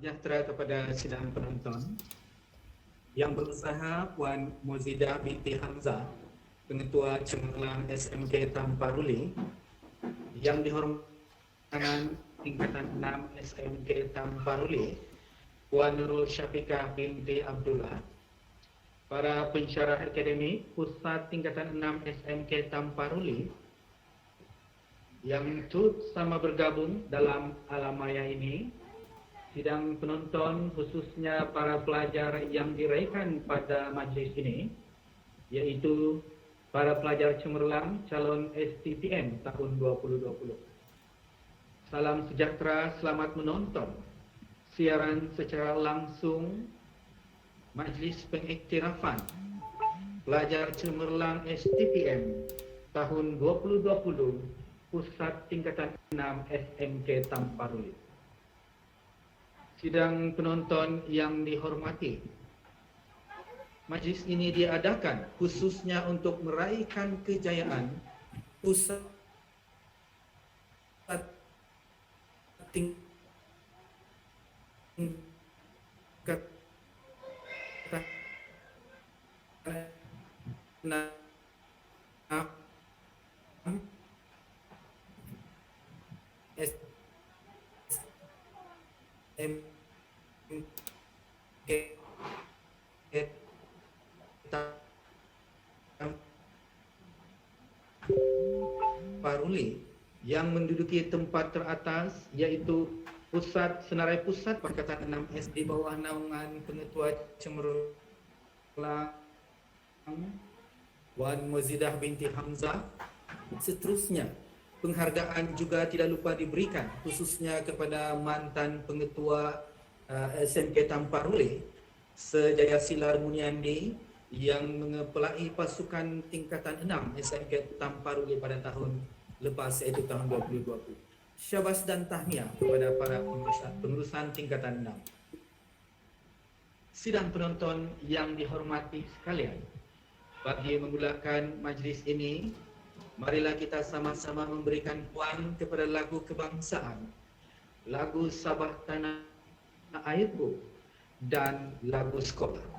sejahtera kepada sidang penonton. Yang berusaha Puan Mozidah binti Hamzah, Pengetua Cemerlang SMK Tamparuli. Yang dihormatkan tingkatan 6 SMK Tamparuli, Puan Nurul Syafiqah binti Abdullah. Para pensyarah akademik Pusat Tingkatan 6 SMK Tamparuli yang turut sama bergabung dalam alam maya ini, sidang penonton khususnya para pelajar yang diraikan pada majlis ini, yaitu para pelajar cemerlang calon STPM tahun 2020. Salam sejahtera, selamat menonton siaran secara langsung Majlis Pengiktirafan Pelajar Cemerlang STPM tahun 2020 Pusat Tingkatan 6 SMK Tamparuli. Sidang penonton yang dihormati, majlis ini diadakan khususnya untuk meraihkan kejayaan Pusat Tingkatan 6 Tamparuli yang menduduki tempat teratas, yaitu Senarai Pusat Pangkatan 6S di bawah naungan Pengetua Cemerlang Puan Mozidah binti Hamzah. Seterusnya, penghargaan juga tidak lupa diberikan khususnya kepada mantan Pengetua SMK Tamparuli, Sejaya Silar Muniandi, yang mengepelai pasukan tingkatan 6 SMK Tamparuli pada tahun lepas, iaitu tahun 2020. Syabas dan tahniah kepada para pengurusan tingkatan 6. Sidang penonton yang dihormati sekalian, bagi memulakan majlis ini, marilah kita sama-sama memberikan puan kepada lagu kebangsaan, lagu Sabah Tanah Airku, dan lagu sekolah.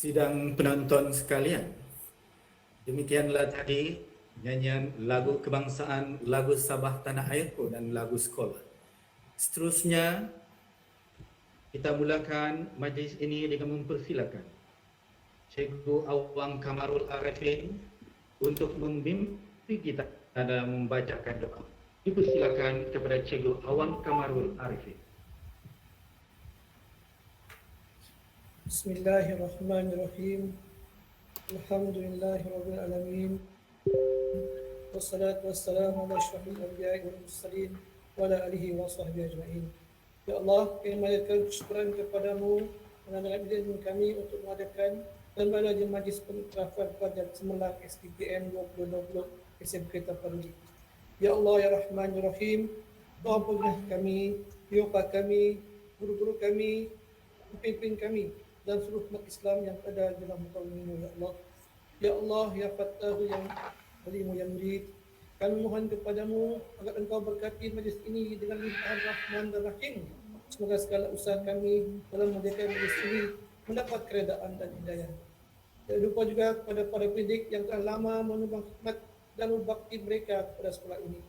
Sidang penonton sekalian, demikianlah tadi nyanyian lagu kebangsaan, lagu Sabah Tanah Airku dan lagu sekolah. Seterusnya, kita mulakan majlis ini dengan mempersilakan Cikgu Awang Kamarul Arifin untuk membimbing kita dalam membacakan doa. Dipersilakan kepada Cikgu Awang Kamarul Arifin. Bismillahirrahmanirrahim. Alhamdulillahirabbil alamin. Wassalatu wassalamu ala asyrafil anbiya'i wal mursalin wa ala alihi wa sahbihi ajma'in. Ya Allah, kami mengaturkan kesyukuran kepadamu dengan izin kami untuk mengadakan dan belajar majlis pengikrafan pada Cemerlang SDPM 2020 SMK Taparuli. Ya Allah, ya Rahman, ya Rahim, ampunilah kami, bapa kami, guru-guru kami, pemimpin kami dan seluruh umat Islam yang ada dalam tahun ini, ya Allah. Ya Allah, ya Fattahu, yang Alimu, yang Murid, kami mohon kepadamu agar engkau berkati majlis ini dengan limpahan Rahman dan Rahim. Semoga segala usaha kami dalam menjaga majlis ini mendapat keredaan dan hidayah. Jangan lupa juga kepada para pendidik yang telah lama menyumbang khidmat dan berbakti mereka kepada sekolah ini.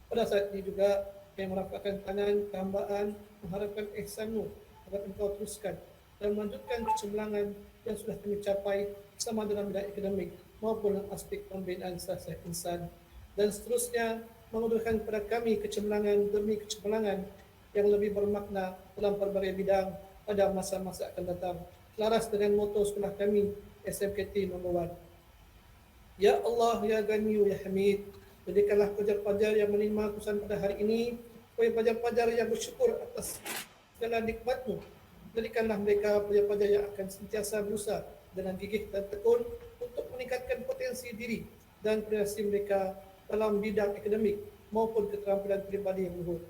Pada saat ini juga kami merapatkan tangan kehambaan mengharapkan ihsan-Mu agar engkau teruskan dan melanjutkan kecemerlangan yang sudah kami capai sama dalam bidang akademik maupun dalam aspek pembinaan sastra insan, dan seterusnya mengudurkan kepada kami kecemerlangan demi kecemerlangan yang lebih bermakna dalam berbagai bidang pada masa-masa akan datang, selaras dengan moto sekolah kami SMKT No. 1. Ya Allah, ya Ghani, ya Hamid, jadikanlah pelajar-pelajar yang menerima kuliah pada hari ini sebagai pelajar-pelajar yang bersyukur atas segala nikmat-Mu. Jadikanlah mereka pelajar-pelajar yang akan sentiasa berusaha dengan gigih dan tekun untuk meningkatkan potensi diri dan prestasi mereka dalam bidang akademik maupun keterampilan peribadi yang luhur.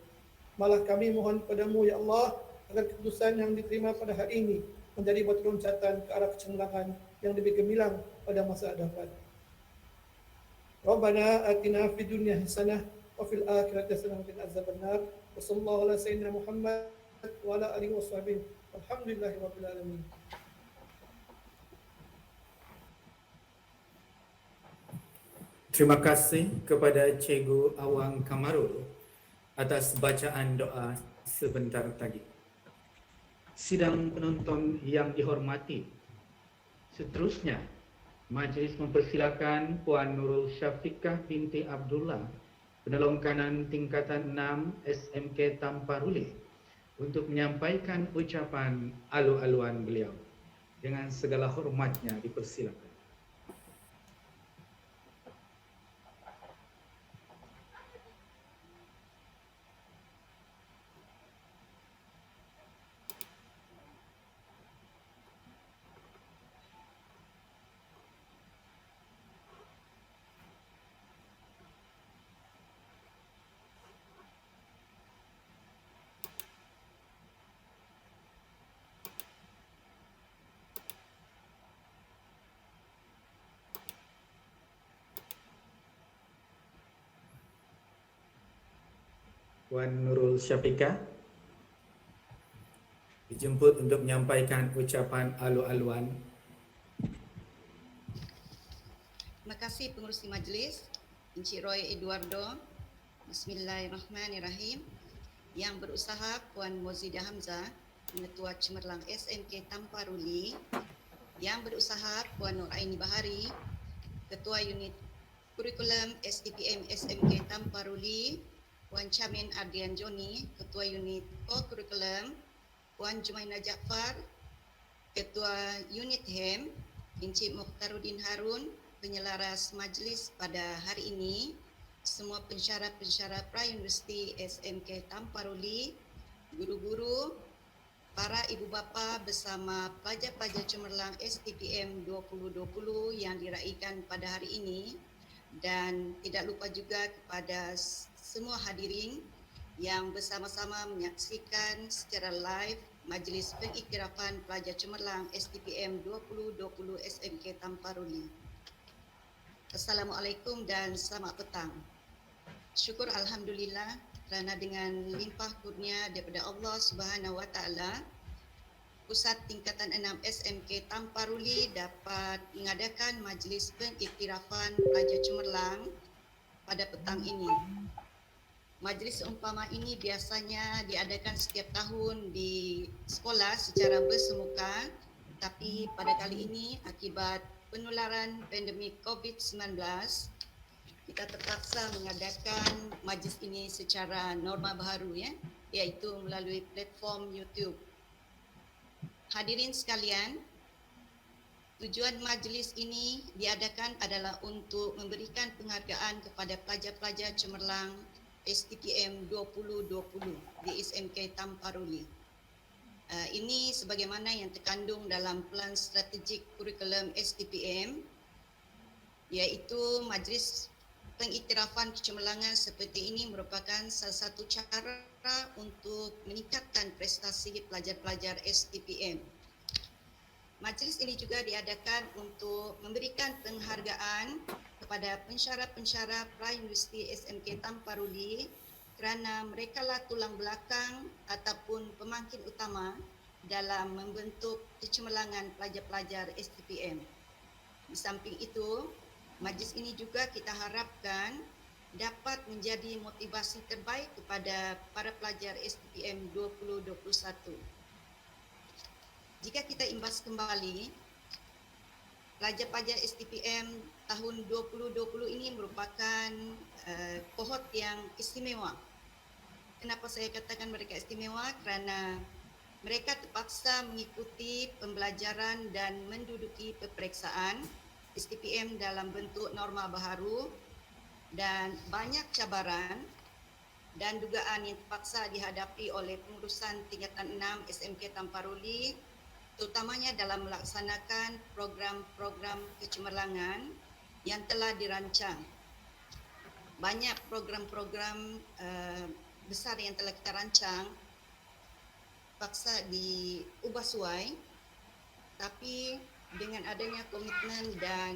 Malah kami mohon padamu, ya Allah, agar keputusan yang diterima pada hari ini menjadi batu loncatan ke arah kecemerlangan yang lebih gemilang pada masa hadapan. Rabbana atina fid dunya hasanah wa fil akhirati hasanah wa qina adzabannar. Wa sallallahu ala sayyidina Muhammad wa ala alihi washabbihi. Alhamdulillahirabbil alamin. Terima kasih kepada Cikgu Awang Kamarul atas bacaan doa sebentar tadi. Sidang penonton yang dihormati, seterusnya majlis mempersilakan Puan Nurul Syafiqah binti Abdullah, penolong kanan tingkatan 6 SMK Tamparuli, untuk menyampaikan ucapan alu-aluan beliau. Dengan segala hormatnya dipersilakan. Puan Nurul Syafiqah dijemput untuk menyampaikan ucapan alu-aluan. Terima kasih pengurusi majlis, Encik Roy Eduardo. Bismillahirrahmanirrahim. Yang berusaha Puan Mozidah Hamzah, Ketua Cemerlang SMK Tamparuli. Yang berusaha Puan Nur Aini Bahari, Ketua Unit Kurikulum SDPM SMK Tamparuli. Puan Chamin Ardian Joni, Ketua Unit Co-Kurikulum, Puan Jumaina Jaafar, Ketua Unit HEM, Encik Mukhtaruddin Harun, penyelaras majlis pada hari ini, semua pensyarah-pensyarah Pra-Universiti SMK Tamparuli, guru-guru, para ibu bapa bersama pelajar-pelajar cemerlang STPM 2020 yang diraikan pada hari ini, dan tidak lupa juga kepada semua hadirin yang bersama-sama menyaksikan secara live Majlis Pengiktirafan Pelajar Cemerlang STPM 2020 SMK Tamparuli. Assalamualaikum dan selamat petang. Syukur Alhamdulillah kerana dengan limpah kurnia daripada Allah Subhanahu Wa Taala, Pusat Tingkatan 6 SMK Tamparuli dapat mengadakan Majlis Pengiktirafan Pelajar Cemerlang pada petang ini. Majlis seumpama ini biasanya diadakan setiap tahun di sekolah secara bersemuka, tapi pada kali ini akibat penularan pandemik COVID-19, kita terpaksa mengadakan majlis ini secara norma baharu, iaitu melalui platform YouTube. Hadirin sekalian, tujuan majlis ini diadakan adalah untuk memberikan penghargaan kepada pelajar-pelajar cemerlang STPM 2020 di SMK Tamparuli. Ini sebagaimana yang terkandung dalam Pelan Strategik Kurikulum STPM, iaitu majlis pengiktirafan kecemerlangan seperti ini merupakan salah satu cara untuk meningkatkan prestasi pelajar-pelajar STPM. Majlis ini juga diadakan untuk memberikan penghargaan kepada pensyarah-pensyarah Pra-Universiti SMK Tamparuli kerana merekalah tulang belakang ataupun pemangkin utama dalam membentuk kecemerlangan pelajar-pelajar STPM. Di samping itu, majlis ini juga kita harapkan dapat menjadi motivasi terbaik kepada para pelajar STPM 2021. Jika kita imbas kembali, pelajar-pelajar STPM tahun 2020 ini merupakan kohort yang istimewa. Kenapa saya katakan mereka istimewa? Kerana mereka terpaksa mengikuti pembelajaran dan menduduki peperiksaan STPM dalam bentuk norma baharu, dan banyak cabaran dan dugaan yang terpaksa dihadapi oleh pengurusan tingkatan 6 SMK Tamparuli, terutamanya dalam melaksanakan program-program kecemerlangan yang telah dirancang. Banyak program-program besar yang telah kita rancang paksa diubah suai, tapi dengan adanya komitmen dan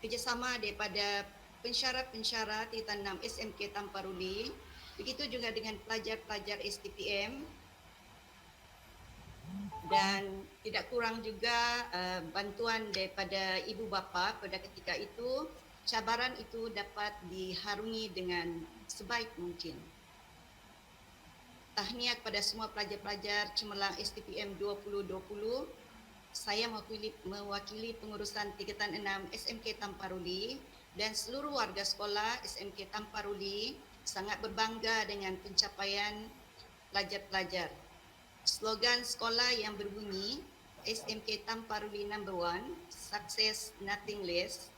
kerjasama daripada pensyarah-pensyarah tingkatan 6 SMK Tamparuli, begitu juga dengan pelajar-pelajar STPM, dan tidak kurang juga bantuan daripada ibu bapa pada ketika itu, cabaran itu dapat diharungi dengan sebaik mungkin. Tahniah kepada semua pelajar-pelajar cemerlang STPM 2020. Saya mewakili pengurusan tingkatan 6 SMK Tamparuli dan seluruh warga sekolah SMK Tamparuli sangat berbangga dengan pencapaian pelajar-pelajar. Slogan sekolah yang berbunyi SMK Tamparuli number 1, success nothing less,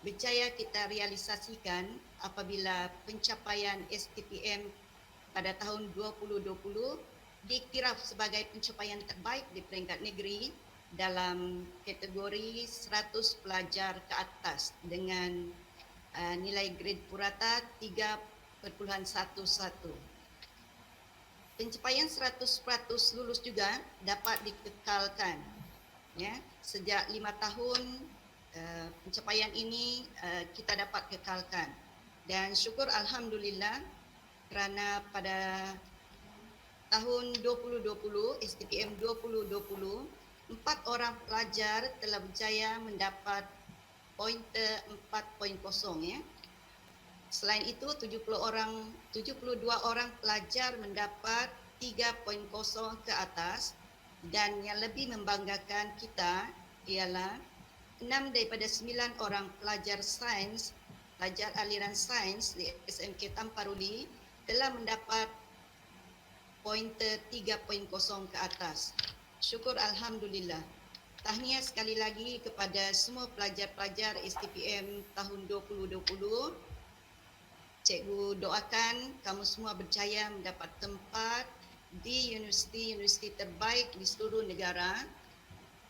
berjaya kita realisasikan apabila pencapaian STPM pada tahun 2020 diiktiraf sebagai pencapaian terbaik di peringkat negeri dalam kategori 100 pelajar ke atas dengan nilai grade purata 3.11. Pencapaian 100% lulus juga dapat dikekalkan, sejak 5 tahun pencapaian ini kita dapat kekalkan, dan syukur Alhamdulillah kerana pada tahun 2020 STPM 2020 4 orang pelajar telah berjaya mendapat pointer 4.0, Selain itu 22 orang pelajar mendapat 3.0 ke atas, dan yang lebih membanggakan kita ialah 6 daripada 9 orang pelajar sains, pelajar aliran sains di SMK Tamparuli telah mendapat pointer 3.0 ke atas. Syukur Alhamdulillah. Tahniah sekali lagi kepada semua pelajar-pelajar STPM tahun 2020 Cikgu doakan kamu semua berjaya mendapat tempat di universiti-universiti terbaik di seluruh negara.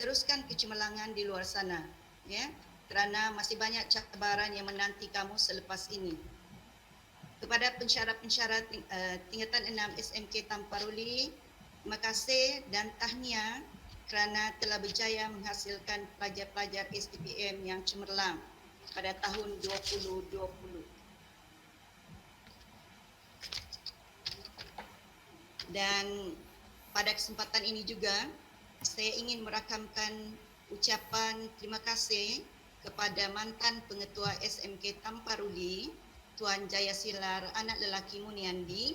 Teruskan kecemerlangan di luar sana, ya, kerana masih banyak cabaran yang menanti kamu selepas ini. Kepada pensyarah-pensyarah tingkatan 6 SMK Tamparuli, terima kasih dan tahniah kerana telah berjaya menghasilkan pelajar-pelajar STPM yang cemerlang pada tahun 2020. Dan pada kesempatan ini juga saya ingin merakamkan ucapan terima kasih kepada mantan pengetua SMK Tamparuli, Tuan Jayasilar anak lelaki Muniandi,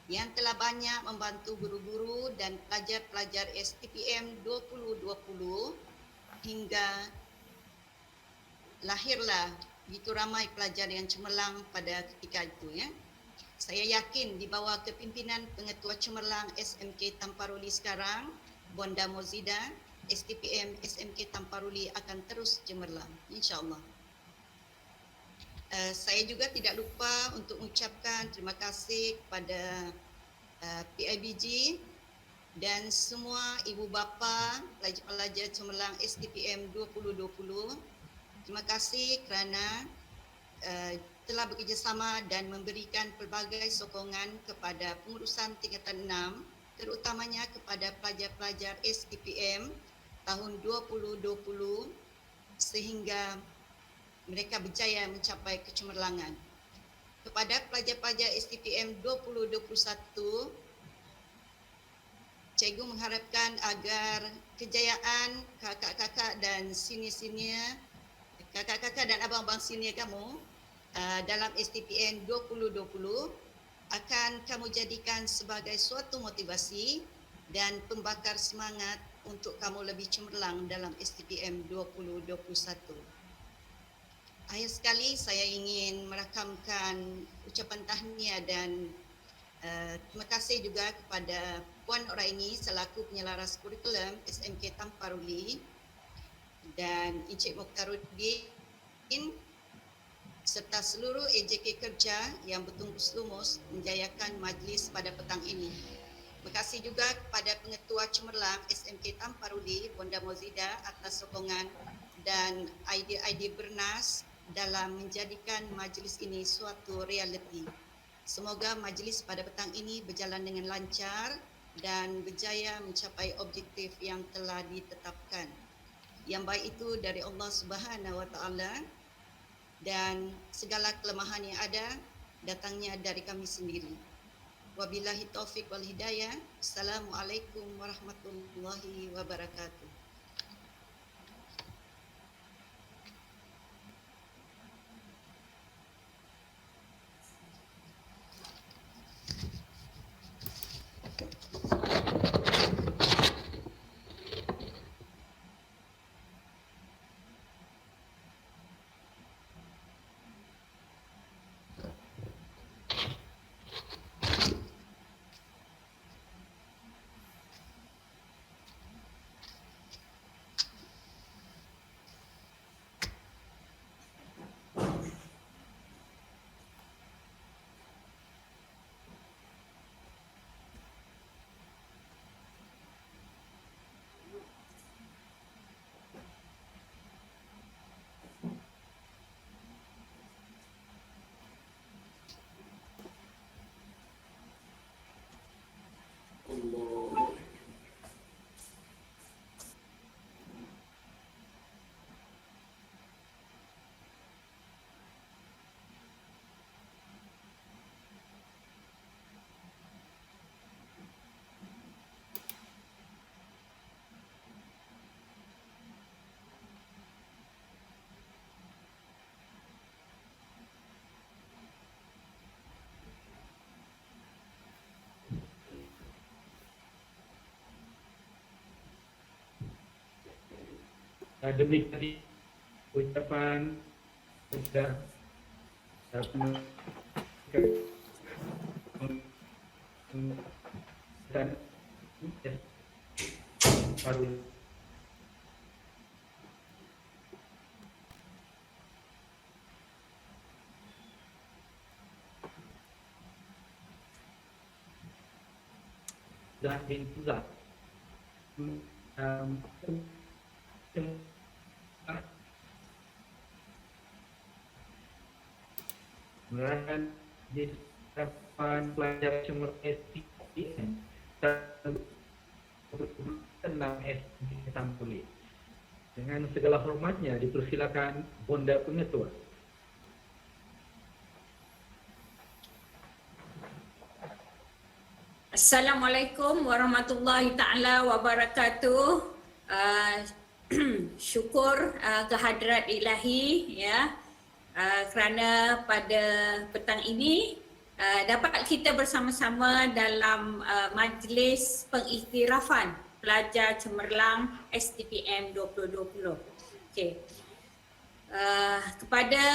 yang telah banyak membantu guru-guru dan pelajar-pelajar STPM 2020 hingga lahirlah begitu ramai pelajar yang cemerlang pada ketika itu, ya. Saya yakin di bawah kepimpinan pengetua cemerlang SMK Tamparuli sekarang, Bonda Mozida, STPM SMK Tamparuli akan terus cemerlang, insya-Allah. Saya juga tidak lupa untuk mengucapkan terima kasih kepada PIBG dan semua ibu bapa pelajar-pelajar cemerlang STPM 2020. Terima kasih kerana telah bekerjasama dan memberikan pelbagai sokongan kepada pengurusan tingkatan 6, terutamanya kepada pelajar-pelajar STPM tahun 2020 sehingga mereka berjaya mencapai kecemerlangan. Kepada pelajar-pelajar STPM 2021, cikgu mengharapkan agar kejayaan kakak-kakak dan senior-senior, kakak-kakak dan abang-abang senior kamu dalam STPM 2020 akan kamu jadikan sebagai suatu motivasi dan pembakar semangat untuk kamu lebih cemerlang dalam STPM 2021. Akhir sekali saya ingin merakamkan ucapan tahniah dan terima kasih juga kepada Puan Oraini selaku penyelaras kurikulum SMK Tamparuli dan Encik Mokhtaruddin serta seluruh AJK kerja yang bertungkus lumus menjayakan majlis pada petang ini. Terima kasih juga kepada pengetua cemerlang SMK Tamparuli, Bonda Mozida atas sokongan dan idea-idea bernas dalam menjadikan majlis ini suatu realiti. Semoga majlis pada petang ini berjalan dengan lancar dan berjaya mencapai objektif yang telah ditetapkan. Yang baik itu dari Allah Subhanahu Wa Taala dan segala kelemahan yang ada datangnya dari kami sendiri. Wabillahi taufik wal hidayah. Assalamualaikum warahmatullahi wabarakatuh. Demikian ucapan sudah dan baru Hamzah bin Tuzah. Kemudian di hadapan pelajar cemerlang STPM tentang SMK Tampurli. Dengan segala hormatnya dipersilakan Bonda Pengetua. Assalamualaikum warahmatullahi taala wabarakatuh. Syukur kehadrat Ilahi ya kerana pada petang ini dapat kita bersama-sama dalam majlis pengiktirafan pelajar cemerlang STPM 2020. Okey. Kepada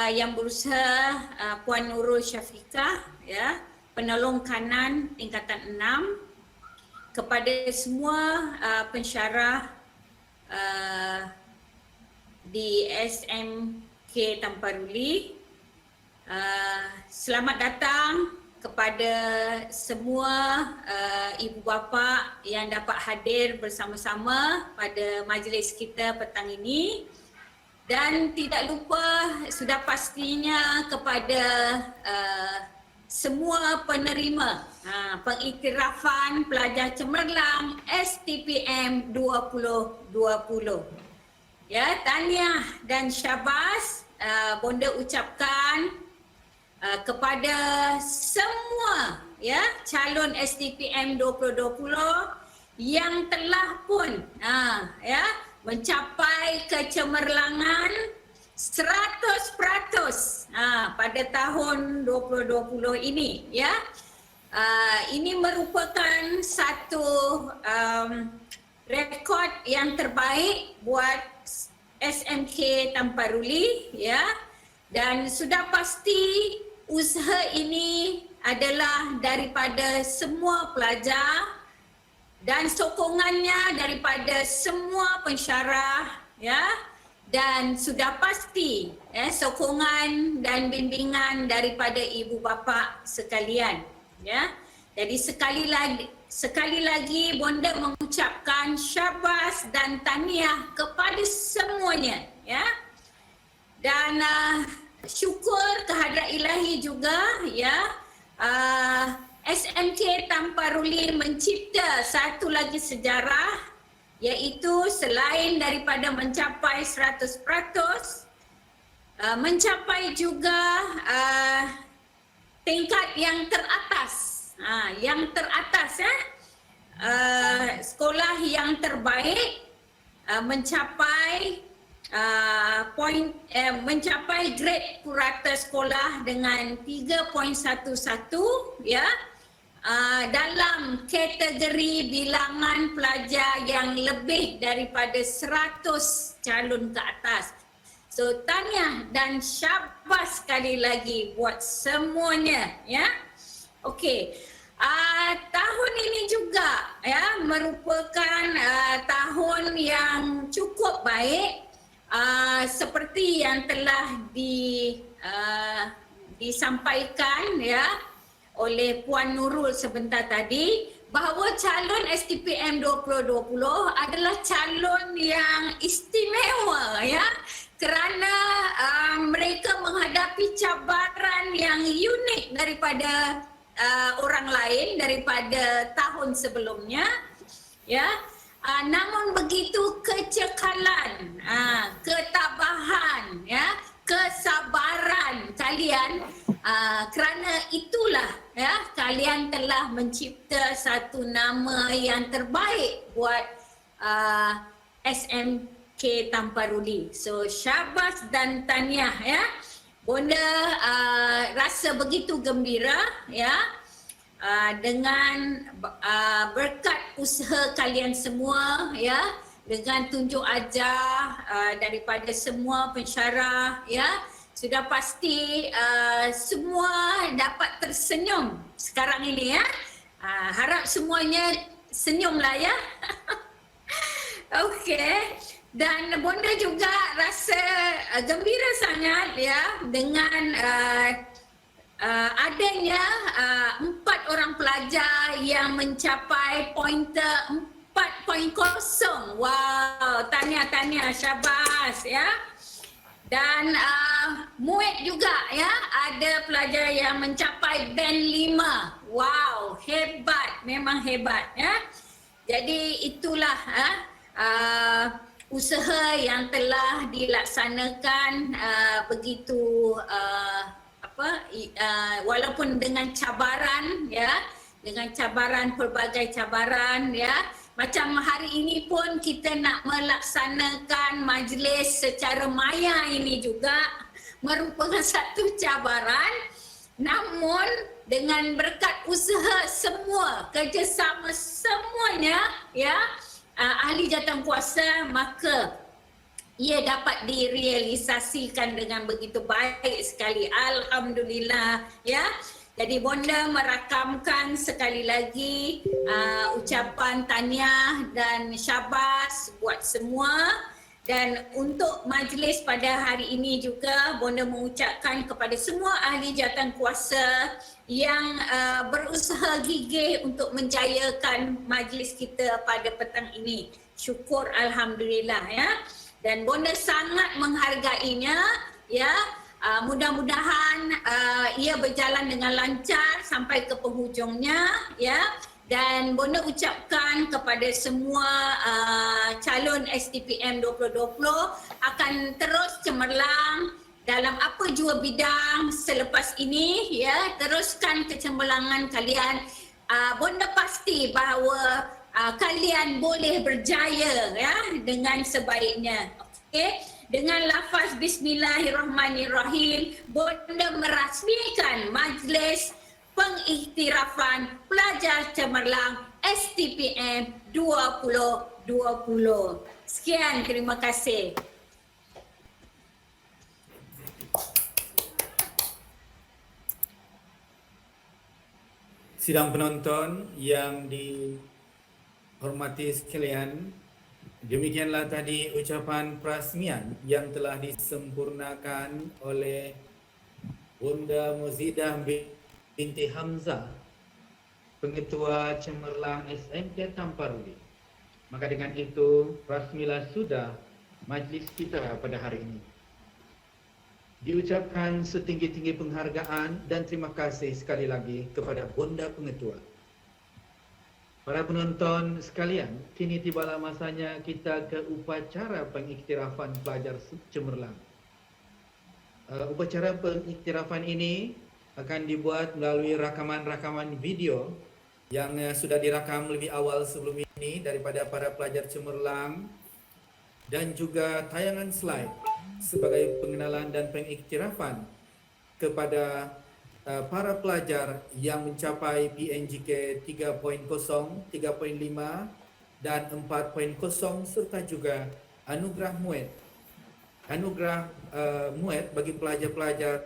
yang berusaha Puan Nurul Syafiqah ya, penolong kanan tingkatan 6, kepada semua pensyarah di SMK Tampurli, selamat datang kepada semua ibu bapa yang dapat hadir bersama-sama pada majlis kita petang ini, dan tidak lupa sudah pastinya kepada semua penerima pengiktirafan pelajar cemerlang STPM 2020. Ya, tahniah dan syabas Bonda ucapkan kepada semua ya calon STPM 2020 yang telah pun ya mencapai kecemerlangan 100% pada tahun 2020 ini ya. Ini merupakan satu rekod yang terbaik buat SMK Tampurli ya, dan sudah pasti usaha ini adalah daripada semua pelajar dan sokongannya daripada semua pensyarah ya, dan sudah pasti sokongan dan bimbingan daripada ibu bapa sekalian ya. Jadi sekali lagi Bonda mengucapkan syabas dan tahniah kepada semuanya ya. Dan syukur kehadrat Ilahi juga ya, SMK Tampurli mencipta satu lagi sejarah, iaitu selain daripada mencapai 100%, mencapai juga tingkat yang teratas. Sekolah yang terbaik mencapai mencapai grade purata sekolah dengan 3.11 ya, dalam kategori bilangan pelajar yang lebih daripada 100 calon ke atas. So tahniah dan syabas sekali lagi buat semuanya ya. Okey. Tahun ini juga ya merupakan tahun yang cukup baik, seperti yang telah disampaikan ya oleh Puan Nurul sebentar tadi, bahawa calon STPM 2020 adalah calon yang istimewa ya, kerana mereka menghadapi cabaran yang unik daripada orang lain, daripada tahun sebelumnya ya. Namun begitu kecekalan, ketabahan ya, kesabaran kalian, kerana itulah ya kalian telah mencipta satu nama yang terbaik buat SMK Tampurli. So syabas dan tahniah ya. Bonda rasa begitu gembira ya, dengan berkat usaha kalian semua ya, dengan tunjuk ajar daripada semua pensyarah ya, sudah pasti semua dapat tersenyum sekarang ini ya. Harap semuanya senyumlah ya. Okey. Dan Bonda juga rasa gembira sangat ya dengan adanya 4 orang pelajar yang mencapai pointer 4.0. Wow, tahniah, syabas ya. Dan muid juga ya, ada pelajar yang mencapai band 5. Wow, hebat, memang hebat ya. Jadi itulah usaha yang telah dilaksanakan begitu walaupun dengan cabaran ya, dengan cabaran, pelbagai cabaran ya. Macam hari ini pun kita nak melaksanakan majlis secara maya ini juga merupakan satu cabaran, namun dengan berkat usaha semua, kerjasama semuanya ya, ahli jawatankuasa, maka ia dapat direalisasikan dengan begitu baik sekali. Alhamdulillah ya. Jadi bonda merakamkan sekali lagi ucapan tahniah dan syabas buat semua. Dan untuk majlis pada hari ini juga bonda mengucapkan kepada semua ahli jawatankuasa yang berusaha gigih untuk menjayakan majlis kita pada petang ini. Syukur alhamdulillah ya. Dan bonda sangat menghargainya ya. Mudah-mudahan ia berjalan dengan lancar sampai ke penghujungnya ya. Dan bonda ucapkan kepada semua calon STPM 2020 akan terus cemerlang dalam apa jua bidang selepas ini ya. Teruskan kecemerlangan kalian. Bonda pasti bahawa kalian boleh berjaya ya dengan sebaiknya. Okey. Dengan lafaz Bismillahirrahmanirrahim, bonda merasmikan majlis pengiktirafan pelajar cemerlang STPM 2020. Sekian, terima kasih. Sidang penonton yang dihormati sekalian, demikianlah tadi ucapan perasmian yang telah disempurnakan oleh Bunda Mozidah binti Hamzah, Pengetua Cemerlang SMK Tamparuli. Maka dengan itu, rasmilah sudah majlis kita pada hari ini. Diucapkan setinggi-tinggi penghargaan dan terima kasih sekali lagi kepada Bunda Pengetua. Para penonton sekalian, kini tibalah masanya kita ke upacara pengiktirafan pelajar cemerlang. Upacara pengiktirafan ini akan dibuat melalui rakaman-rakaman video yang sudah direkam lebih awal sebelum ini daripada para pelajar cemerlang, dan juga tayangan slide sebagai pengenalan dan pengiktirafan kepada para pelajar yang mencapai PNGK 3.0, 3.5 dan 4.0 serta juga anugerah muid. Anugerah muid bagi pelajar-pelajar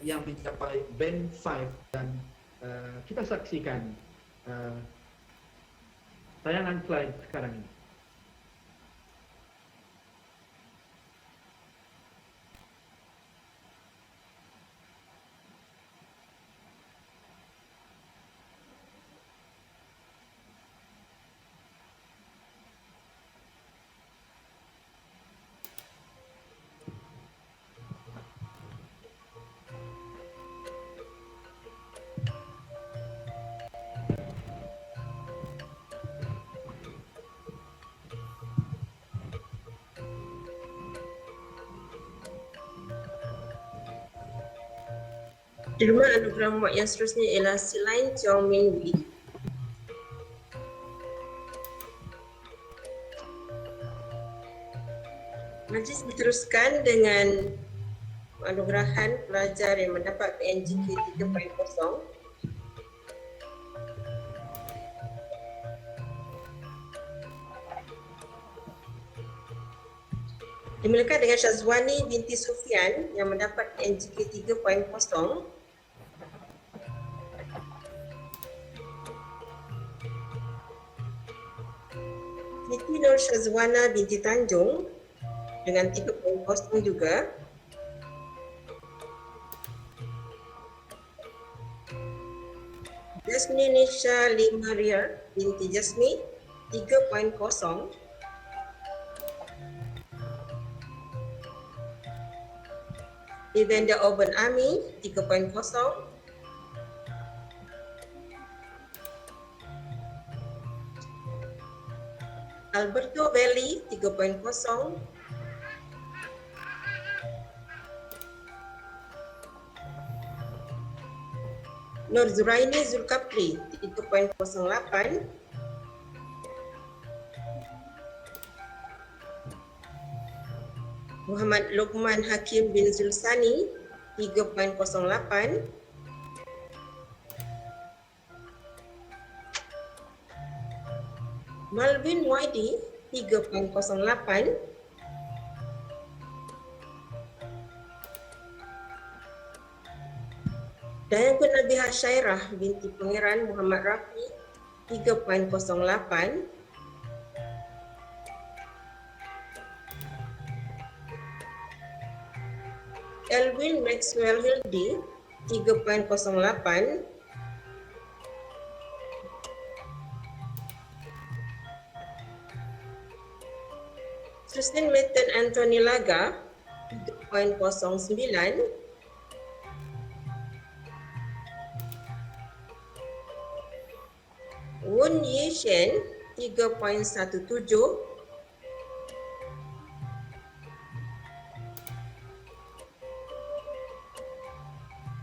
yang mencapai band 5, dan kita saksikan tayangan slide sekarang ini. Terima anugerah muat yang seterusnya ialah Selain Chong Min Wee. Majlis diteruskan dengan anugerahan pelajar yang mendapat PNGK 3.0. Dimulakan dengan Syazwani binti Sufian yang mendapat PNGK 3.0. Siti Nur Syazwana binti Tanjung dengan 3.0 juga. Jasmine Nisha Limaria binti Jasmine 3.0. Evander Oben Ami 3.0. Alberto Belli 3.0. Nur Zuraini Zulkapli 3.08. Muhammad Luqman Hakim bin Zulsani 3.08. Malvin Waidi 3.08. Dayanku Nabiha Syairah binti Pangeran Muhammad Rafi 3.08. Elwin Maxwell Hildy 3.08. Tristan Metten Anthony Laga 3.09. Won Yi Shen 3.17.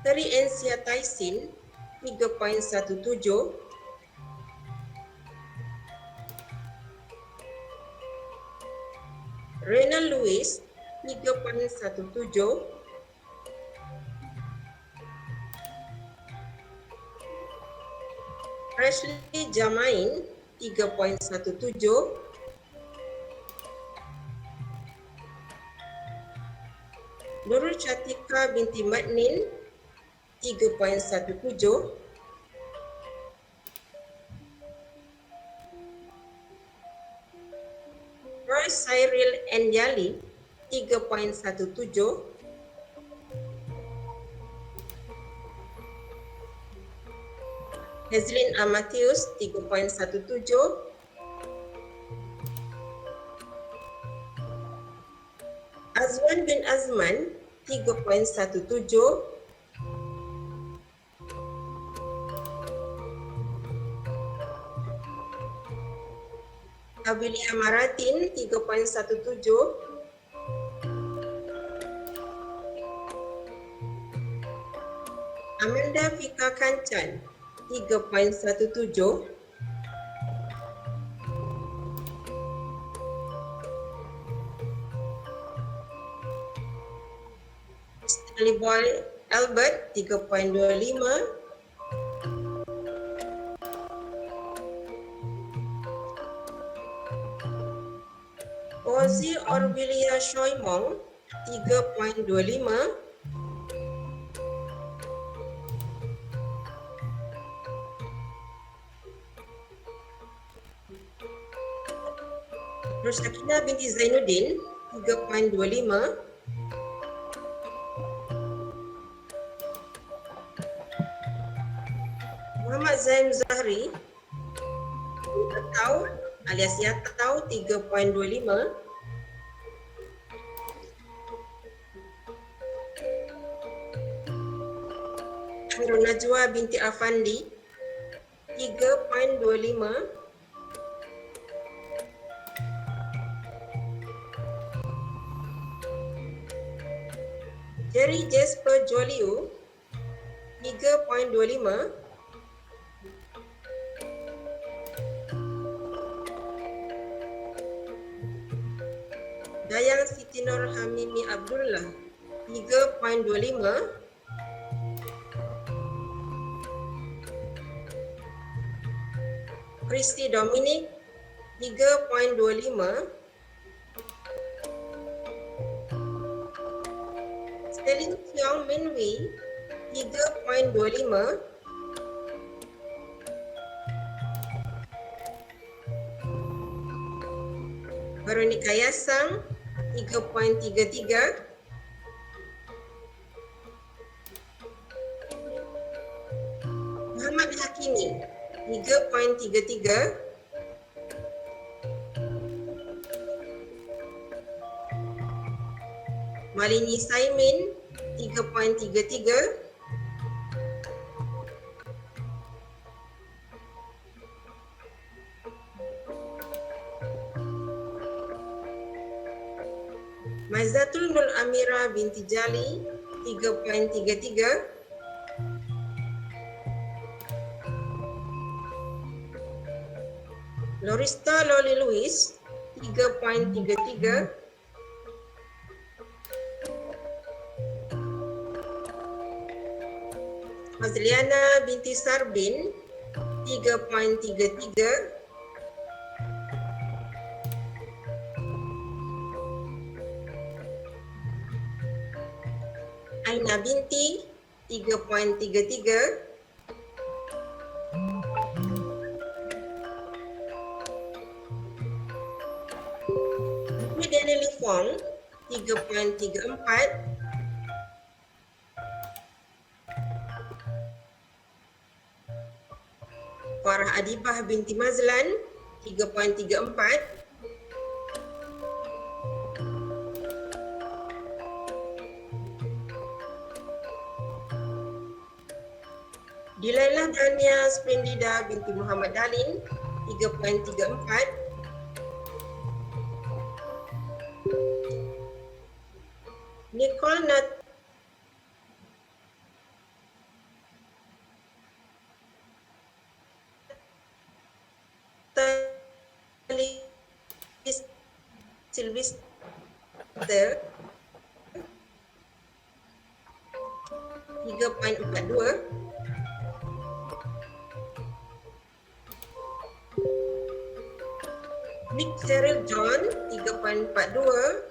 Teri Ensia Taisin 3.17. Rena Lewis 3.17. Ashley Jamain 3.17. Nurul Chatika binti Madnin 3.17. Roy Cyril Enjali 3.17. Hazlin Amatius 3.17. Azwan bin Azman 3.17. Abilia Maratin 3.17. Amanda Fika Kancan 3.17. Stanley Boy Albert 3.25. Ozi Orbilia Shoimong 3.25. Rosakina binti Zainuddin 3.25. Muhammad Zain Zahri Yatau alias Yatau 3.25. Khairul Najwa binti Afandi 3.25. Jerry Jasper Joliu 3.25. Dayang Siti Nur Hamimi Abdullah 3.25. Christy Dominic 3.25. Celine Cheong Min Wei 3.25. Veronica Yasang 3.33. Muhammad Hakimi 3.33. Malini Saimin 3.33. Maizatul Nur Amira binti Jali 3.33. Lorista Loli Louis 3.33. Fazliana binti Sarbin 3.33. Aina binti 3.33. Daniel Fong 3.34. Farah Adibah binti Mazlan 3.34. Dilailah Dania Splendida binti Muhammad Dalin 3.34. Nicole Natalie Sylvester 3.42. Nick Cheryl John 3.42.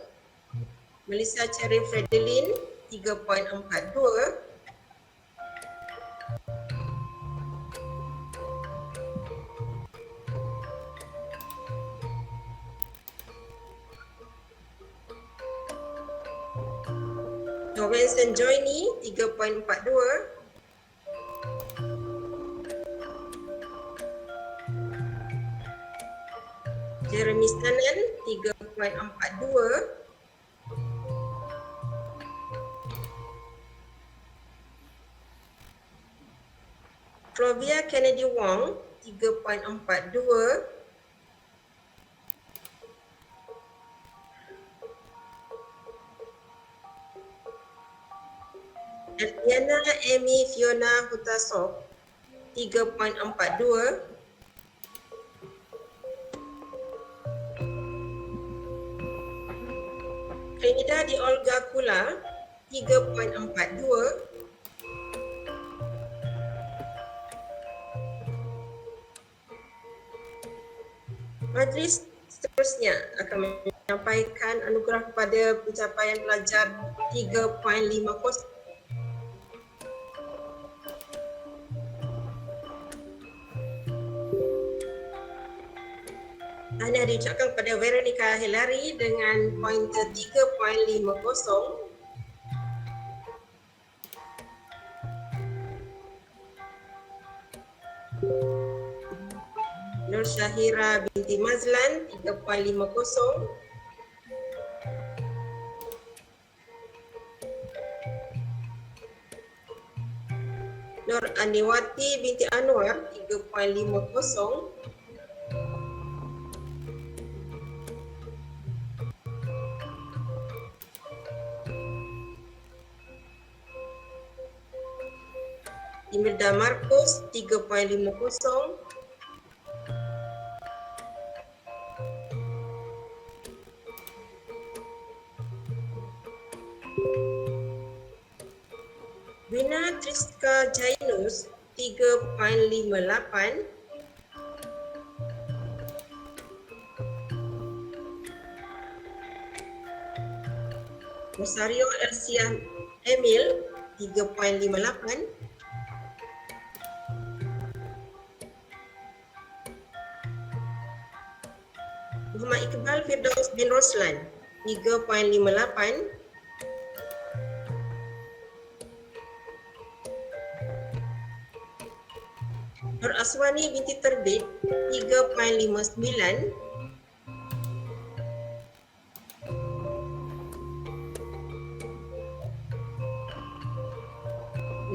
Melissa Cherry Fredelin 3.42. Jovenson Joyni 3.42. Jeremy Stanen 3.42. Flavia Kennedy Wong 3.42. Diana Amy Fiona Hutasok 3.42. Trinidad di Olga Kula 3.42. Majlis seterusnya akan menyampaikan anugerah kepada pencapaian pelajar 3.50. Tahniah diucapkan kepada Veronica Hilary dengan pointer 3.50. Nur Syahira binti Mazlan 3.50. Nur Aniwati binti Anwar 3.50. Imelda Marcos 3.50. Wina Triska Jainus 3.58. Rosario Elsia Emil 3.58. Muhammad Iqbal Firdaus bin Roslan 3.58. Nur Aswani binti Terbit 3.59.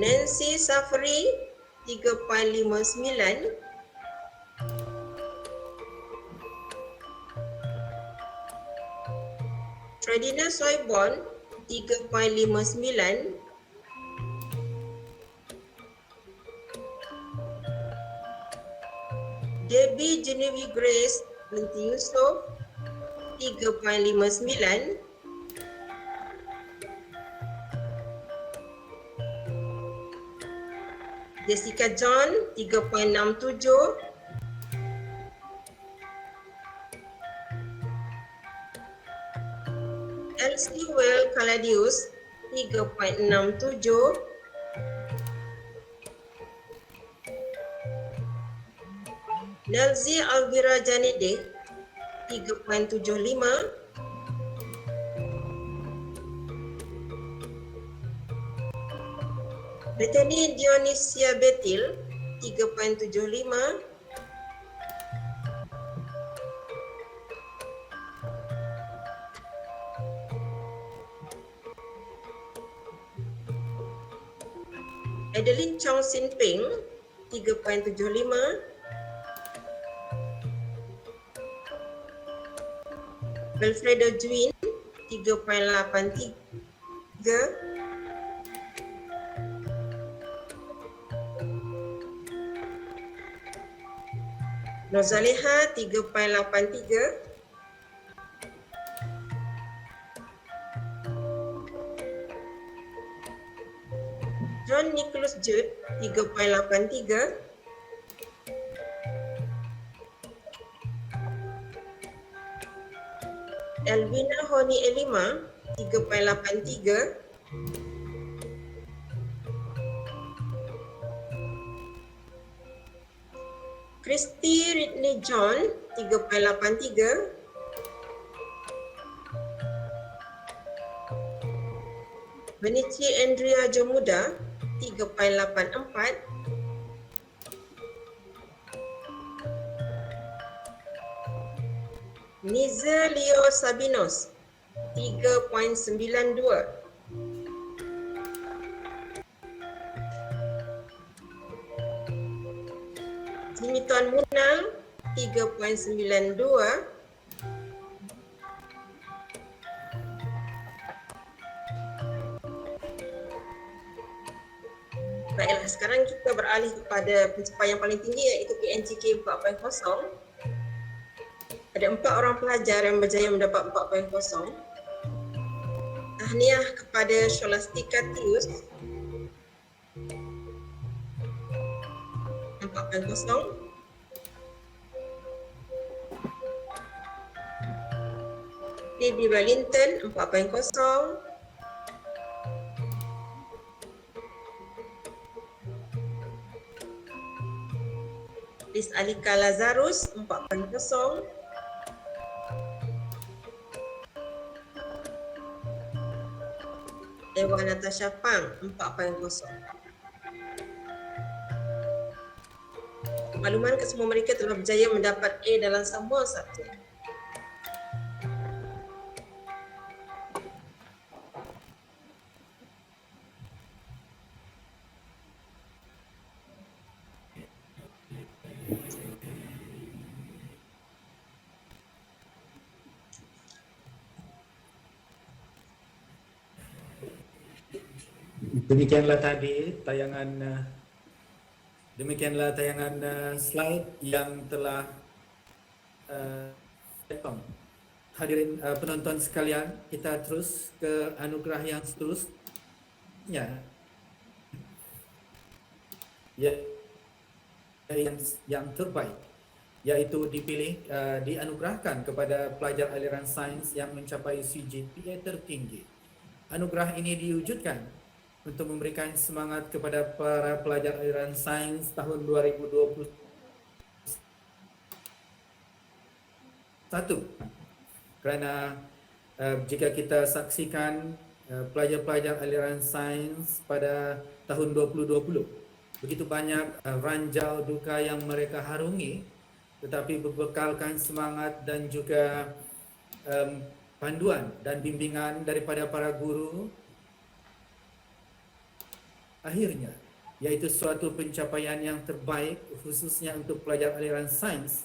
Nancy Safri 3.59. Fredina Soibon 3.59. Debbie Genevieve Grace binti Yusof 3.59. Jessica John 3.67. Elsie Well Kaladius 3.67. Nelzi Alvira Janede 3.75. Bethany Dionisia Betil 3.75. Adeline Chong Sin Ping 3.75. Wilfredo Juin 3.83. Nozaleha 3.83. John Nicholas Jude 3.83. Elvina Honi Elima 3.83. Christy Ridley John 3.83. Benici Andrea Jomuda 3.84. Niza Leo Sabinos 3.92. Jimmy Tuan Munal 3.92. Baiklah, sekarang kita beralih kepada pencapaian yang paling tinggi iaitu PNGK 4.0. Ada 4 orang pelajar yang berjaya mendapat 4.0. Tahniah kepada Scholastica Tius 4.0. Debbie Wellington 4.0. Liz Alika Lazarus 4.0. Ewa Natasha Pang 4.0. Makluman kesemua mereka telah berjaya mendapat A dalam semua subjek. Demikianlah tayangan slide yang telah hadirin penonton sekalian. Kita terus ke anugerah yang seterusnya, yang terbaik, iaitu dianugerahkan kepada pelajar aliran sains yang mencapai CGPA tertinggi. Anugerah ini diwujudkan untuk memberikan semangat kepada para pelajar aliran sains tahun 2021. Kerana jika kita saksikan pelajar-pelajar aliran sains pada tahun 2020, Begitu banyak ranjau duka yang mereka harungi, tetapi berbekalkan semangat dan juga panduan dan bimbingan daripada para guru, akhirnya yaitu suatu pencapaian yang terbaik khususnya untuk pelajar aliran sains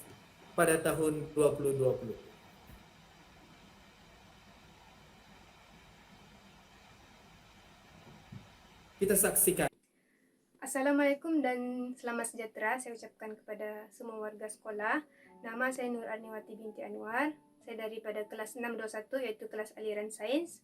pada tahun 2020. Kita saksikan. Assalamualaikum dan selamat sejahtera saya ucapkan kepada semua warga sekolah. Nama saya Nur Arniwati binti Anwar. Saya daripada kelas 621 iaitu kelas aliran sains.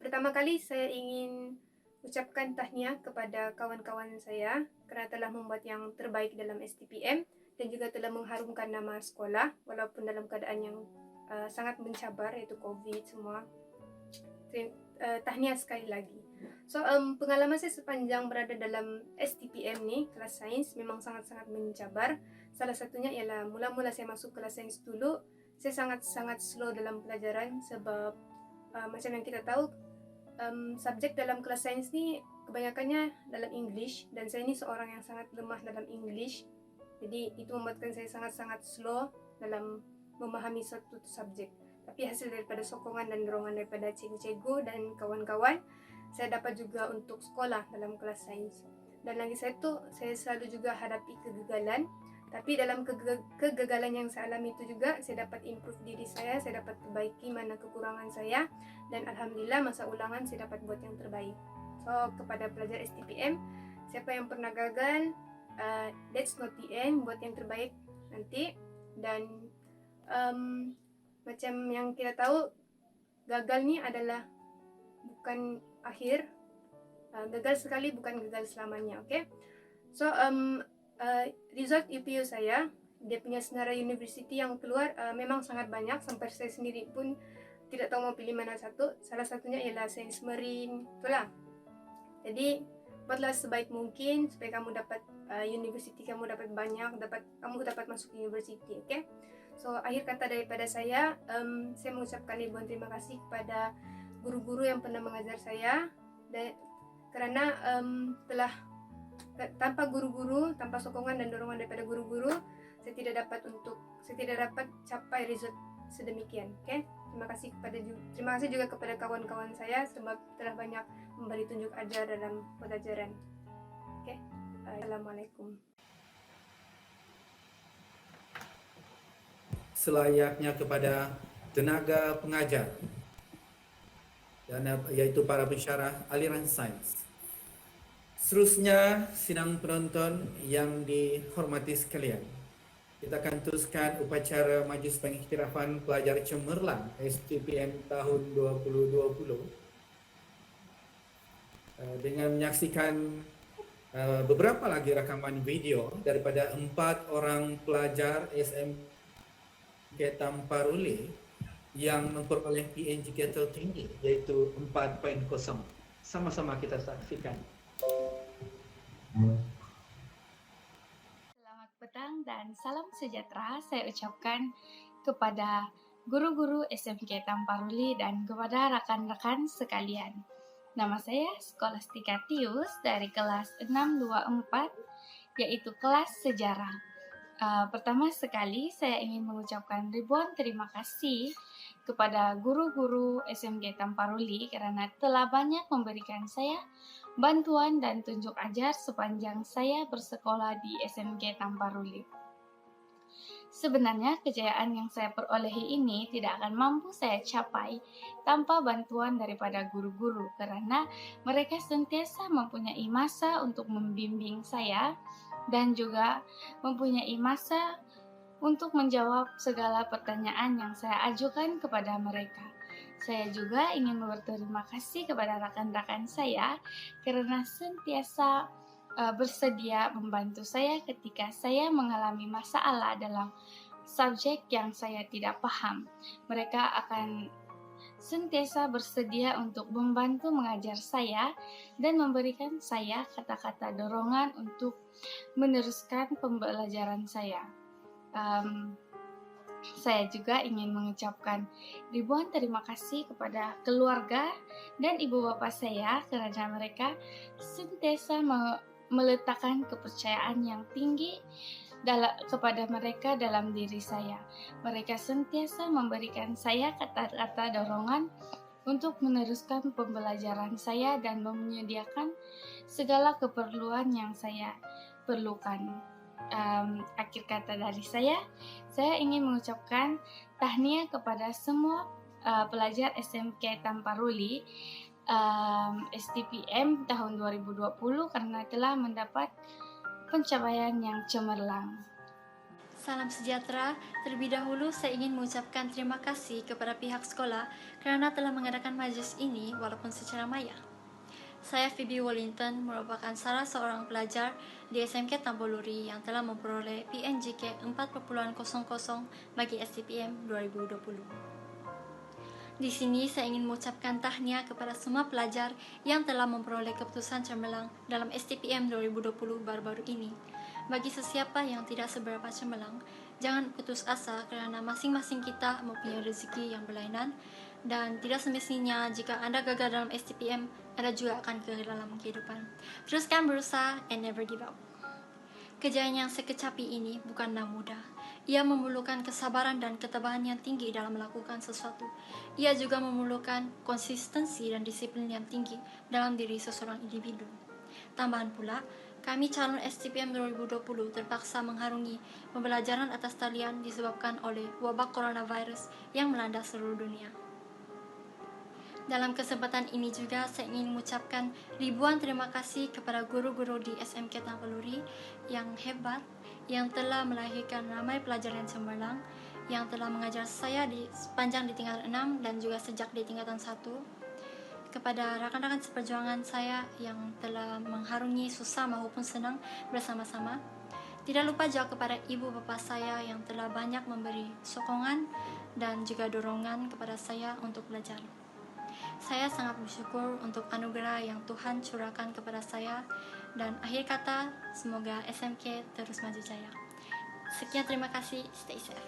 Pertama kali saya ingin ucapkan tahniah kepada kawan-kawan saya kerana telah membuat yang terbaik dalam STPM dan juga telah mengharumkan nama sekolah walaupun dalam keadaan yang sangat mencabar iaitu COVID semua. Tahniah sekali lagi. So, pengalaman saya sepanjang berada dalam STPM ni, kelas sains, memang sangat-sangat mencabar. Salah satunya ialah mula-mula saya masuk kelas sains dulu, saya sangat-sangat slow dalam pelajaran sebab macam yang kita tahu, subjek dalam kelas sains ni kebanyakannya dalam English dan saya ni seorang yang sangat lemah dalam English. Jadi itu membuatkan saya sangat-sangat slow dalam memahami suatu subjek. Tapi hasil daripada sokongan dan dorongan daripada cikgu-cikgu dan kawan-kawan, saya dapat juga untuk sekolah dalam kelas sains. Dan lagi satu, saya selalu juga hadapi kegagalan. Tapi dalam kegagalan yang saya alami itu juga, saya dapat improve diri saya dapat perbaiki mana kekurangan saya. Dan Alhamdulillah masa ulangan saya dapat buat yang terbaik. So, kepada pelajar STPM, siapa yang pernah gagal, that's not the end, buat yang terbaik nanti. Dan macam yang kita tahu, gagal ni adalah bukan akhir. Gagal sekali bukan gagal selamanya, okay? So, result UPU saya, dia punya senarai university yang keluar memang sangat banyak. Sampai saya sendiri pun tidak tahu mau pilih mana satu. Salah satunya ialah Sains Marine, itulah. Jadi, buatlah sebaik mungkin supaya kamu dapat university, kamu dapat banyak, kamu dapat masuk university, okay? So, akhir kata daripada saya mengucapkan ribuan terima kasih kepada guru-guru yang pernah mengajar saya kerana tanpa guru-guru, tanpa sokongan dan dorongan daripada guru-guru, saya tidak dapat capai result sedemikian. Okay? Terima kasih juga kepada kawan-kawan saya sebab telah banyak memberi tunjuk ajar dalam pelajaran. Okay? Assalamualaikum. Selayaknya kepada tenaga pengajar dan iaitu para pensyarah aliran sains. Seterusnya, sidang penonton yang dihormati sekalian, kita akan teruskan upacara majlis pengiktirafan pelajar cemerlang STPM tahun 2020 dengan menyaksikan beberapa lagi rakaman video daripada 4 orang pelajar SMK Tamparuli yang memperoleh PNGK tertinggi iaitu 4.0. Sama-sama kita saksikan. Selamat petang dan salam sejahtera saya ucapkan kepada guru-guru SMK Tamparuli dan kepada rakan-rakan sekalian. Nama saya Skolastika Tius dari kelas 624 yaitu kelas sejarah. Pertama sekali saya ingin mengucapkan ribuan terima kasih kepada guru-guru SMK Tamparuli kerana telah banyak memberikan saya bantuan dan tunjuk ajar sepanjang saya bersekolah di SMK Tamparuli. Sebenarnya kejayaan yang saya perolehi ini tidak akan mampu saya capai tanpa bantuan daripada guru-guru kerana mereka sentiasa mempunyai masa untuk membimbing saya dan juga mempunyai masa untuk menjawab segala pertanyaan yang saya ajukan kepada mereka. Saya juga ingin berterima kasih kepada rakan-rakan saya kerana sentiasa bersedia membantu saya ketika saya mengalami masalah dalam subjek yang saya tidak paham. Mereka akan sentiasa bersedia untuk membantu mengajar saya dan memberikan saya kata-kata dorongan untuk meneruskan pembelajaran saya. Saya juga ingin mengucapkan ribuan terima kasih kepada keluarga dan ibu bapa saya kerana mereka sentiasa meletakkan kepercayaan yang tinggi kepada mereka dalam diri saya. Mereka sentiasa memberikan saya kata-kata dorongan untuk meneruskan pembelajaran saya dan menyediakan segala keperluan yang saya perlukan. Akhir kata dari saya ingin mengucapkan tahniah kepada semua pelajar SMK Tamparuli STPM tahun 2020 karena telah mendapat pencapaian yang cemerlang. Salam sejahtera. Terlebih dahulu saya ingin mengucapkan terima kasih kepada pihak sekolah kerana telah mengadakan majlis ini walaupun secara maya. Saya Phoebe Wellington merupakan salah seorang pelajar di SMK Tamparuli yang telah memperoleh PNJK 4.00 bagi STPM 2020. Di sini saya ingin mengucapkan tahniah kepada semua pelajar yang telah memperoleh keputusan cemerlang dalam STPM 2020 baru-baru ini. Bagi sesiapa yang tidak seberapa cemerlang, jangan putus asa kerana masing-masing kita mempunyai rezeki yang berlainan dan tidak semestinya jika Anda gagal dalam STPM, Anda juga akan gagal dalam kehidupan. Teruskan berusaha and never give up. Kejayaan yang saya kecapi ini bukanlah mudah. Ia memerlukan kesabaran dan ketabahan yang tinggi dalam melakukan sesuatu. Ia juga memerlukan konsistensi dan disiplin yang tinggi dalam diri seseorang individu. Tambahan pula, kami calon STPM 2020 terpaksa mengharungi pembelajaran atas talian disebabkan oleh wabak coronavirus yang melanda seluruh dunia. Dalam kesempatan ini juga saya ingin mengucapkan ribuan terima kasih kepada guru-guru di SMK Tamparuli yang hebat, yang telah melahirkan ramai pelajar yang cemerlang, yang telah mengajar saya sepanjang di tingkatan 6 dan juga sejak di tingkatan 1. Kepada rakan-rakan seperjuangan saya yang telah mengharungi susah maupun senang bersama-sama. Tidak lupa juga kepada ibu bapa saya yang telah banyak memberi sokongan dan juga dorongan kepada saya untuk belajar. Saya sangat bersyukur untuk anugerah yang Tuhan curahkan kepada saya dan akhir kata, semoga SMK terus maju jaya. Sekian, terima kasih. Stay safe.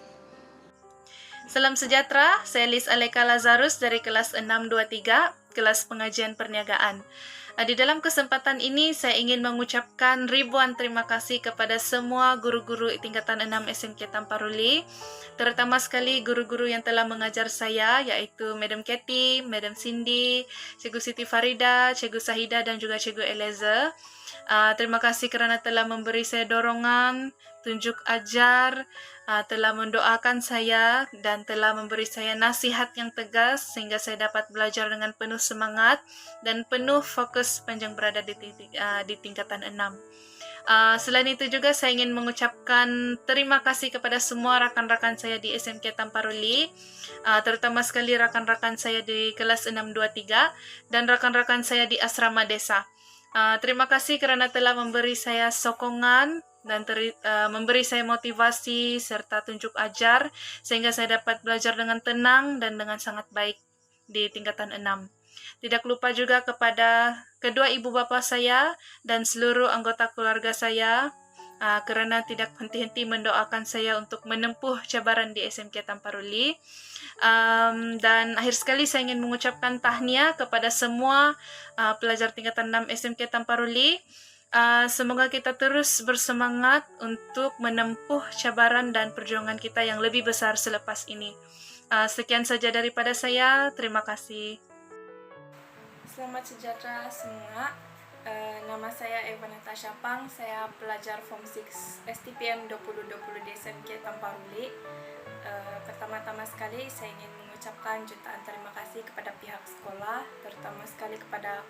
Salam sejahtera, saya Liz Aleka Lazarus dari kelas 623, kelas pengajian perniagaan. Di dalam kesempatan ini, saya ingin mengucapkan ribuan terima kasih kepada semua guru-guru tingkatan 6 SMK Tamparuli, terutama sekali guru-guru yang telah mengajar saya, yaitu Madam Katie, Madam Cindy, Cikgu Siti Farida, Cikgu Sahida, dan juga Cikgu Eliezer. Terima kasih kerana telah memberi saya dorongan, tunjuk ajar, telah mendoakan saya dan telah memberi saya nasihat yang tegas sehingga saya dapat belajar dengan penuh semangat dan penuh fokus sepanjang berada di tingkatan 6. Selain itu juga saya ingin mengucapkan terima kasih kepada semua rakan-rakan saya di SMK Tamparuli, terutama sekali rakan-rakan saya di kelas 623 dan rakan-rakan saya di asrama desa. Terima kasih kerana telah memberi saya sokongan dan memberi saya motivasi serta tunjuk ajar sehingga saya dapat belajar dengan tenang dan dengan sangat baik di tingkatan 6. Tidak lupa juga kepada kedua ibu bapa saya dan seluruh anggota keluarga saya kerana tidak henti-henti mendoakan saya untuk menempuh cabaran di SMK Tamparuli. Dan akhir sekali saya ingin mengucapkan tahniah kepada semua pelajar tingkatan 6 SMK Tamparuli. Semoga kita terus bersemangat untuk menempuh cabaran dan perjuangan kita yang lebih besar selepas ini. Sekian saja daripada saya. Terima kasih. Selamat sejahtera semua. Nama saya Eva Natasha Pang. Saya pelajar Form 6 STPM 2020 di SMK Tamparuli. Pertama-tama sekali saya ingin mengucapkan jutaan terima kasih kepada pihak sekolah, terutama sekali kepada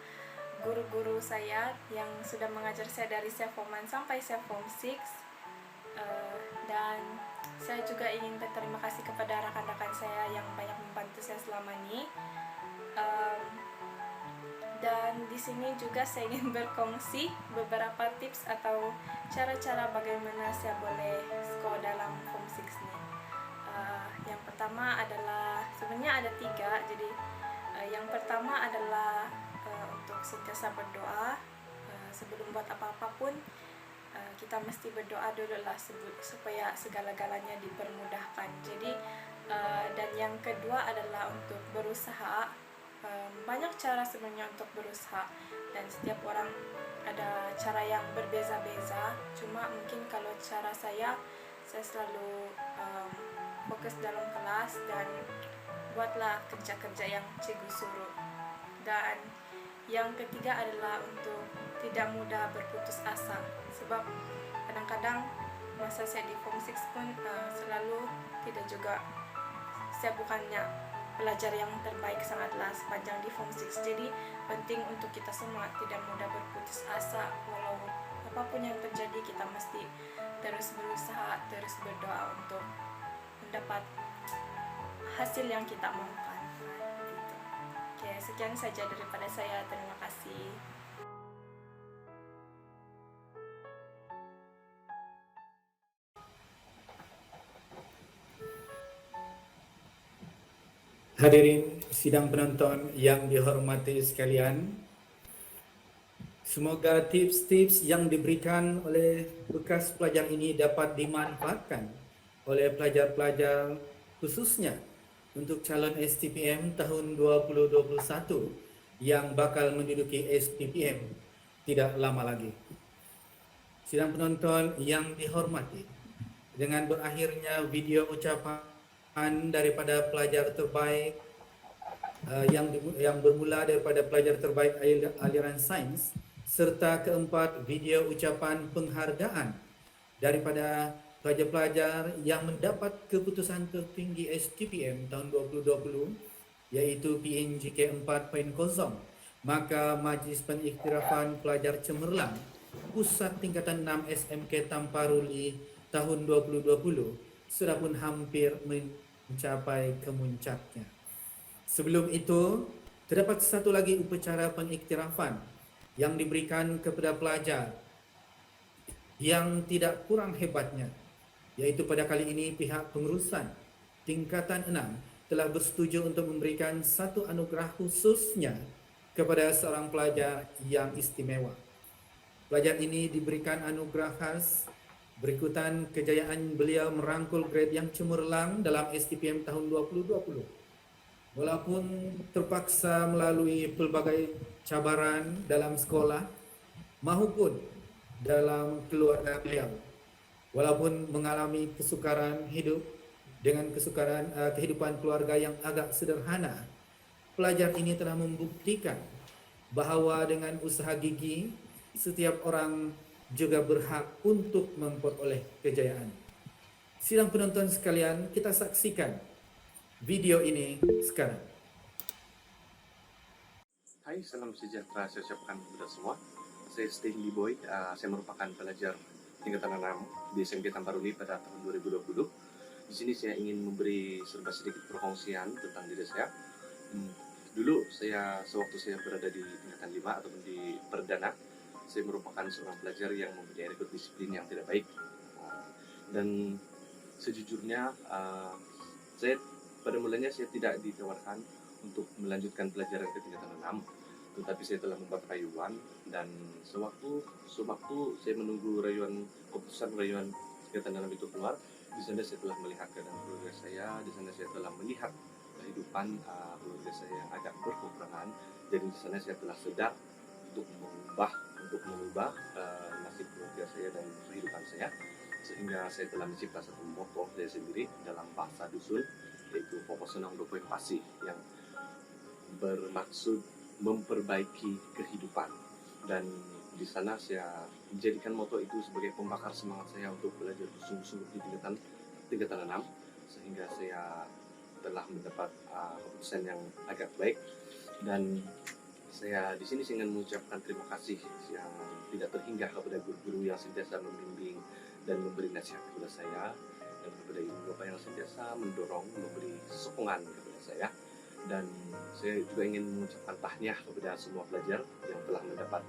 guru-guru saya yang sudah mengajar saya dari saya Form 1 sampai saya Form 6. Dan saya juga ingin berterima kasih kepada rakan-rakan saya yang banyak membantu saya selama ini. Dan di sini juga saya ingin berkongsi beberapa tips atau cara-cara bagaimana saya boleh skor dalam Form 6 ini. Yang pertama adalah, sebenarnya ada 3, jadi yang pertama adalah untuk sentiasa berdoa. Sebelum buat apa-apa pun kita mesti berdoa dulu lah supaya segala-galanya dipermudahkan. Jadi dan yang kedua adalah untuk berusaha banyak cara sebenarnya untuk berusaha, dan setiap orang ada cara yang berbeza-beza. Cuma mungkin kalau cara saya selalu fokus dalam kelas dan buatlah kerja-kerja yang cikgu suruh. Dan yang ketiga adalah untuk tidak mudah berputus asa, sebab kadang-kadang masa saya di Form 6 pun selalu tidak juga, saya bukannya pelajar yang terbaik sangatlah sepanjang di Form 6. Jadi penting untuk kita semua tidak mudah berputus asa. Walau apapun yang terjadi, kita mesti terus berusaha, terus berdoa untuk mendapat hasil yang kita maukan. Gitu. Oke, sekian saja daripada saya. Terima kasih. Hadirin sidang penonton yang dihormati sekalian, semoga tips-tips yang diberikan oleh bekas pelajar ini dapat dimanfaatkan oleh pelajar-pelajar khususnya untuk calon STPM tahun 2021 yang bakal menduduki STPM tidak lama lagi. Sidang penonton yang dihormati, dengan berakhirnya video ucapan daripada pelajar terbaik yang bermula daripada pelajar terbaik aliran sains, serta keempat video ucapan penghargaan daripada pelajar-pelajar yang mendapat keputusan tertinggi STPM tahun 2020 iaitu PNJK 4.0, maka Majlis Pengiktirafan Pelajar Cemerlang Pusat Tingkatan 6 SMK Tamparuli tahun 2020 sudah pun hampir mencapai kemuncaknya. Sebelum itu, terdapat satu lagi upacara pengiktirafan yang diberikan kepada pelajar yang tidak kurang hebatnya, yaitu pada kali ini pihak pengurusan tingkatan 6 telah bersetuju untuk memberikan satu anugerah khususnya kepada seorang pelajar yang istimewa. Pelajar ini diberikan anugerah khas berikutan kejayaan beliau merangkul grade yang cemerlang dalam STPM tahun 2020. Walaupun terpaksa melalui pelbagai cabaran dalam sekolah maupun dalam keluarga beliau, walaupun mengalami kesukaran hidup dengan kehidupan keluarga yang agak sederhana, pelajar ini telah membuktikan bahawa dengan usaha gigi setiap orang juga berhak untuk memperoleh kejayaan. Sidang penonton sekalian, kita saksikan video ini sekarang. Hai, salam sejahtera saya ucapkan kepada semua. Saya Stanley Boy, saya merupakan pelajar tingkatan 6 di SMK Tamparuli pada tahun 2020. Di sini saya ingin memberi serba sedikit perkongsian tentang diri saya. Dulu sewaktu saya berada di tingkatan 5 ataupun di Perdana, saya merupakan seorang pelajar yang mempunyai rekod disiplin yang tidak baik. Dan sejujurnya, pada mulanya saya tidak ditawarkan untuk melanjutkan pelajaran ke tingkatan 6, tetapi saya telah membuat rayuan, dan sewaktu saya menunggu keputusan rayuan tingkatan 6 itu keluar, di sana saya telah melihat keadaan keluarga saya, di sana saya telah melihat kehidupan keluarga saya yang agak berkekurangan, dan di sana saya telah sedar untuk mengubah nasib keluarga saya dan kehidupan saya, sehingga saya telah mencipta satu moto saya sendiri dalam bahasa dusun, yaitu Poposenang Dopoi Pasi, yang bermaksud memperbaiki kehidupan. Dan di sana saya menjadikan moto itu sebagai pembakar semangat saya untuk belajar bersungguh-sungguh di tingkatan 6, sehingga saya telah mendapat keputusan yang agak baik. Dan saya di sini ingin mengucapkan terima kasih yang tidak terhingga kepada guru-guru yang sentiasa membimbing dan memberi nasihat kepada saya, dan kepada ibu bapak yang sentiasa mendorong, memberi sokongan kepada saya. Dan saya juga ingin mengucapkan tahniah kepada semua pelajar yang telah mendapat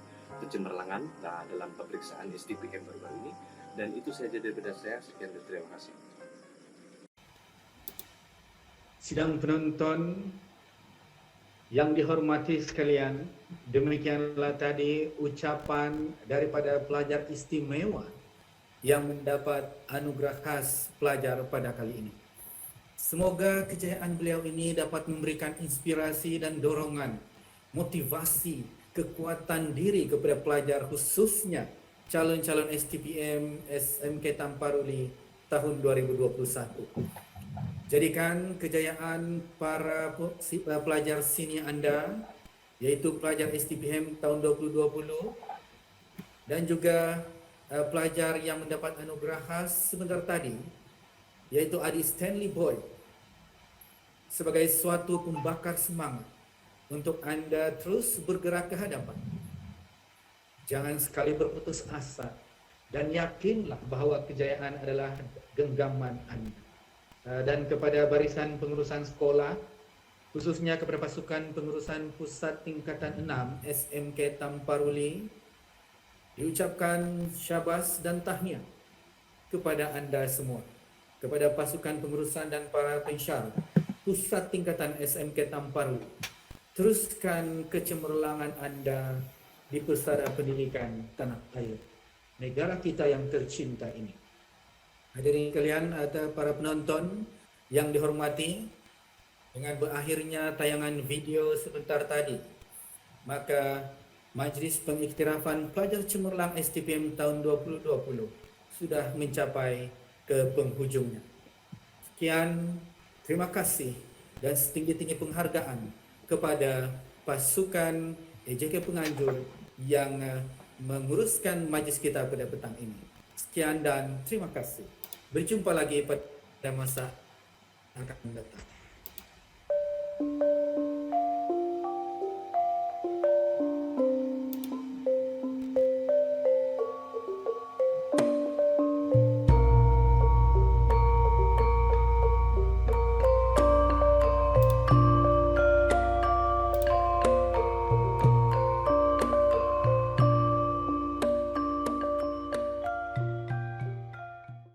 kecemerlangan dalam pemeriksaan STPM baru-baru ini. Dan itu saja daripada saya. Sekian dan terima kasih. Sidang penonton yang dihormati sekalian, demikianlah tadi ucapan daripada pelajar istimewa yang mendapat anugerah khas pelajar pada kali ini. Semoga kejayaan beliau ini dapat memberikan inspirasi dan dorongan, motivasi, kekuatan diri kepada pelajar, khususnya calon-calon STPM SMK Tamparuli tahun 2021. Jadikan kejayaan para pelajar senior Anda, yaitu pelajar STPM tahun 2020 dan juga pelajar yang mendapat anugerah khas sebentar tadi, yaitu adik Stanley Boy, sebagai suatu pembakar semangat untuk Anda terus bergerak ke hadapan. Jangan sekali berputus asa dan yakinlah bahwa kejayaan adalah genggaman Anda. Dan kepada barisan pengurusan sekolah, khususnya kepada pasukan pengurusan pusat tingkatan 6 SMK Tamparuli, diucapkan syabas dan tahniah kepada Anda semua, kepada pasukan pengurusan dan para pensyarah pusat tingkatan SMK Tamparuli. Teruskan kecemerlangan Anda di pesara pendidikan tanah air negara kita yang tercinta ini. Hadirin kalian atau para penonton yang dihormati, dengan berakhirnya tayangan video sebentar tadi, maka Majlis Pengiktirafan Pelajar Cemerlang STPM tahun 2020 sudah mencapai ke penghujungnya. Sekian, terima kasih dan setinggi-tinggi penghargaan kepada pasukan EJK Penganjur yang menguruskan majlis kita pada petang ini. Sekian dan terima kasih. Berjumpa lagi pada masa akan datang.